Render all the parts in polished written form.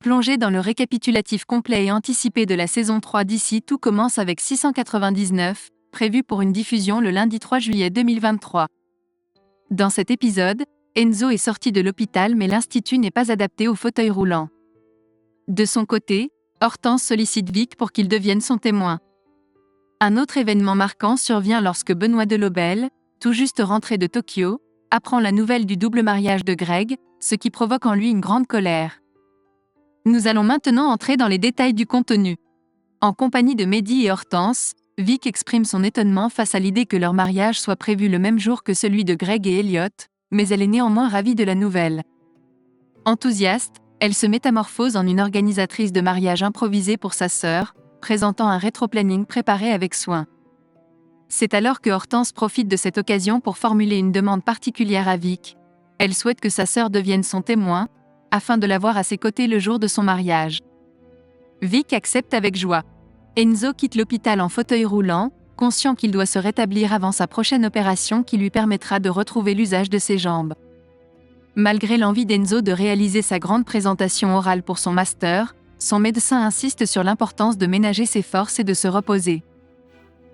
Plongez dans le récapitulatif complet et anticipé de la saison 3 d'ici Tout commence avec 699, prévu pour une diffusion le lundi 3 juillet 2023. Dans cet épisode, Enzo est sorti de l'hôpital mais l'institut n'est pas adapté au fauteuil roulant. De son côté, Hortense sollicite Vic pour qu'il devienne son témoin. Un autre événement marquant survient lorsque Benoît Delobel, tout juste rentré de Tokyo, apprend la nouvelle du double mariage de Greg, ce qui provoque en lui une grande colère. Nous allons maintenant entrer dans les détails du contenu. En compagnie de Mehdi et Hortense, Vic exprime son étonnement face à l'idée que leur mariage soit prévu le même jour que celui de Greg et Elliot, mais elle est néanmoins ravie de la nouvelle. Enthousiaste, elle se métamorphose en une organisatrice de mariage improvisée pour sa sœur, présentant un rétro-planning préparé avec soin. C'est alors que Hortense profite de cette occasion pour formuler une demande particulière à Vic. Elle souhaite que sa sœur devienne son témoin, afin de l'avoir à ses côtés le jour de son mariage. Vic accepte avec joie. Enzo quitte l'hôpital en fauteuil roulant, conscient qu'il doit se rétablir avant sa prochaine opération qui lui permettra de retrouver l'usage de ses jambes. Malgré l'envie d'Enzo de réaliser sa grande présentation orale pour son master, son médecin insiste sur l'importance de ménager ses forces et de se reposer.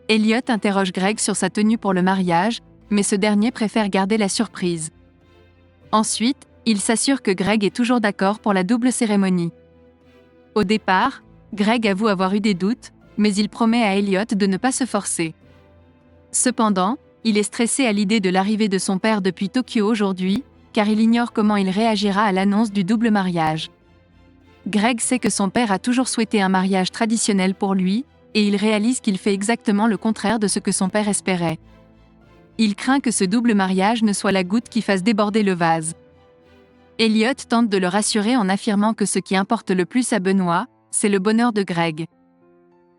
Elliot interroge Greg sur sa tenue pour le mariage, mais ce dernier préfère garder la surprise. Ensuite, il s'assure que Greg est toujours d'accord pour la double cérémonie. Au départ, Greg avoue avoir eu des doutes, mais il promet à Elliot de ne pas se forcer. Cependant, il est stressé à l'idée de l'arrivée de son père depuis Tokyo aujourd'hui, car il ignore comment il réagira à l'annonce du double mariage. Greg sait que son père a toujours souhaité un mariage traditionnel pour lui, et il réalise qu'il fait exactement le contraire de ce que son père espérait. Il craint que ce double mariage ne soit la goutte qui fasse déborder le vase. Elliot tente de le rassurer en affirmant que ce qui importe le plus à Benoît, c'est le bonheur de Greg.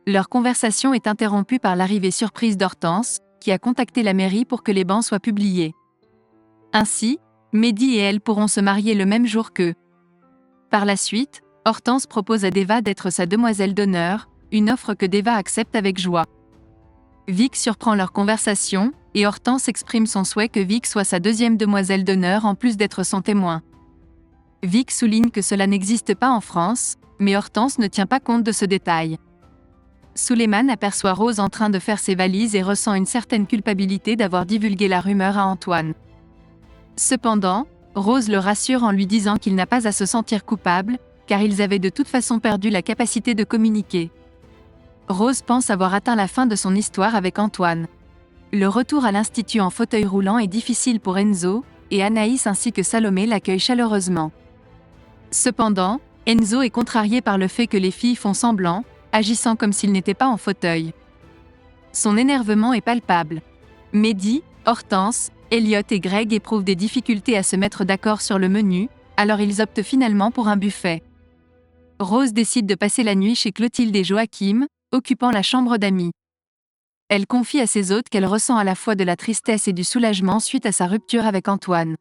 Leur conversation est interrompue par l'arrivée surprise d'Hortense, qui a contacté la mairie pour que les bans soient publiés. Ainsi, Mehdi et elle pourront se marier le même jour qu'eux. Par la suite, Hortense propose à Deva d'être sa demoiselle d'honneur, une offre que Deva accepte avec joie. Vic surprend leur conversation, et Hortense exprime son souhait que Vic soit sa deuxième demoiselle d'honneur en plus d'être son témoin. Vic souligne que cela n'existe pas en France, mais Hortense ne tient pas compte de ce détail. Suleiman aperçoit Rose en train de faire ses valises et ressent une certaine culpabilité d'avoir divulgué la rumeur à Antoine. Cependant, Rose le rassure en lui disant qu'il n'a pas à se sentir coupable, car ils avaient de toute façon perdu la capacité de communiquer. Rose pense avoir atteint la fin de son histoire avec Antoine. Le retour à l'institut en fauteuil roulant est difficile pour Enzo, et Anaïs ainsi que Salomé l'accueillent chaleureusement. Cependant, Enzo est contrarié par le fait que les filles font semblant, agissant comme s'il n'était pas en fauteuil. Son énervement est palpable. Mehdi, Hortense, Elliot et Greg éprouvent des difficultés à se mettre d'accord sur le menu, alors ils optent finalement pour un buffet. Rose décide de passer la nuit chez Clotilde et Joachim, occupant la chambre d'amis. Elle confie à ses hôtes qu'elle ressent à la fois de la tristesse et du soulagement suite à sa rupture avec Antoine.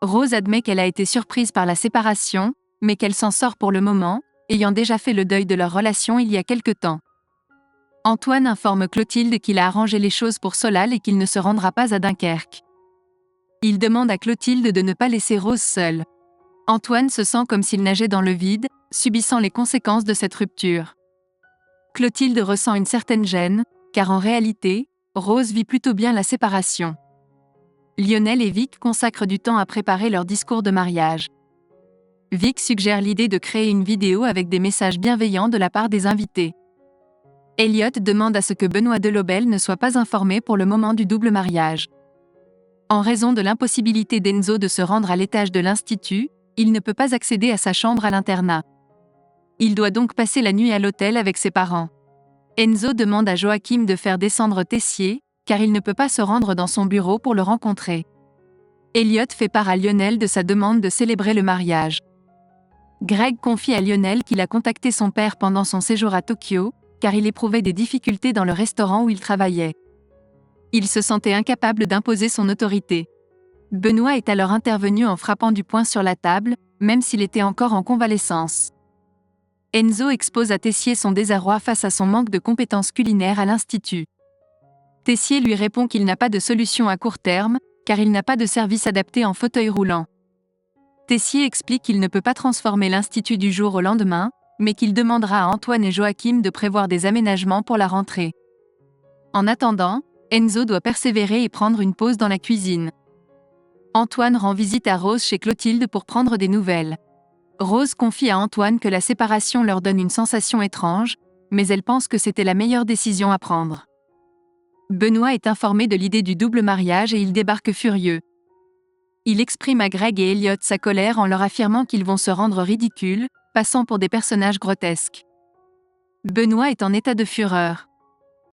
Rose admet qu'elle a été surprise par la séparation, mais qu'elle s'en sort pour le moment, ayant déjà fait le deuil de leur relation il y a quelque temps. Antoine informe Clotilde qu'il a arrangé les choses pour Solal et qu'il ne se rendra pas à Dunkerque. Il demande à Clotilde de ne pas laisser Rose seule. Antoine se sent comme s'il nageait dans le vide, subissant les conséquences de cette rupture. Clotilde ressent une certaine gêne, car en réalité, Rose vit plutôt bien la séparation. Lionel et Vic consacrent du temps à préparer leur discours de mariage. Vic suggère l'idée de créer une vidéo avec des messages bienveillants de la part des invités. Elliot demande à ce que Benoît Delobel ne soit pas informé pour le moment du double mariage. En raison de l'impossibilité d'Enzo de se rendre à l'étage de l'institut, il ne peut pas accéder à sa chambre à l'internat. Il doit donc passer la nuit à l'hôtel avec ses parents. Enzo demande à Joachim de faire descendre Tessier, car il ne peut pas se rendre dans son bureau pour le rencontrer. Elliot fait part à Lionel de sa demande de célébrer le mariage. Greg confie à Lionel qu'il a contacté son père pendant son séjour à Tokyo, car il éprouvait des difficultés dans le restaurant où il travaillait. Il se sentait incapable d'imposer son autorité. Benoît est alors intervenu en frappant du poing sur la table, même s'il était encore en convalescence. Enzo expose à Tessier son désarroi face à son manque de compétences culinaires à l'institut. Tessier lui répond qu'il n'a pas de solution à court terme, car il n'a pas de service adapté en fauteuil roulant. Tessier explique qu'il ne peut pas transformer l'Institut du jour au lendemain, mais qu'il demandera à Antoine et Joachim de prévoir des aménagements pour la rentrée. En attendant, Enzo doit persévérer et prendre une pause dans la cuisine. Antoine rend visite à Rose chez Clotilde pour prendre des nouvelles. Rose confie à Antoine que la séparation leur donne une sensation étrange, mais elle pense que c'était la meilleure décision à prendre. Benoît est informé de l'idée du double mariage et il débarque furieux. Il exprime à Greg et Elliot sa colère en leur affirmant qu'ils vont se rendre ridicules, passant pour des personnages grotesques. Benoît est en état de fureur.